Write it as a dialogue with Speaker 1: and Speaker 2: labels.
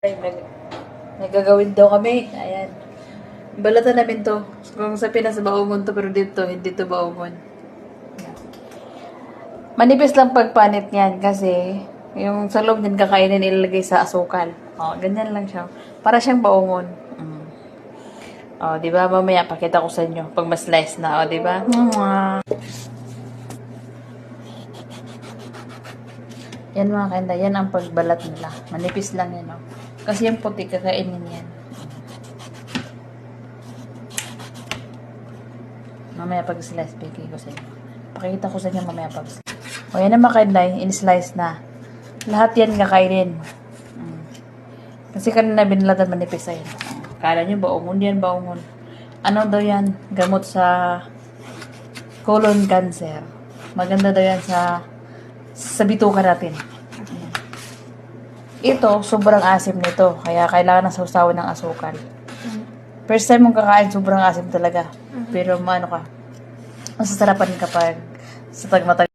Speaker 1: Ay, may gagawin daw kami. Ayan. Balatan namin to. Kung sa Pinas, baungon to, pero dito, hindi to baungon. Manipis lang pagpanit niyan kasi yung sa loob niyan kakainin ilalagay sa asukal. O, ganyan lang siya. Para siyang baungon. O, di ba? Mamaya pakita ko sa inyo pag mas-slice na. O, di ba? Yan mga kanda, yan ang pagbalat nila. Manipis lang yan, o. Kasi yung puti, kakainin yan. Mamaya pag-slice, bigay ko sa inyo. Pakita ko sa inyo mamaya pag-slice. O, yan ang mga kanda, in-slice na. Lahat yan kakainin. Kasi kanina binalatan manipis ayan. Kala nyo baungon yan, baungon. Ano daw yan? Gamot sa colon cancer. Maganda daw yan sa bituka natin. Ito, sobrang asim nito. Kaya kailangan ng sausawan ng asukal. First time mong kakain, sobrang asim talaga. Pero maano ka, masasarapan kapag sa tagmatag.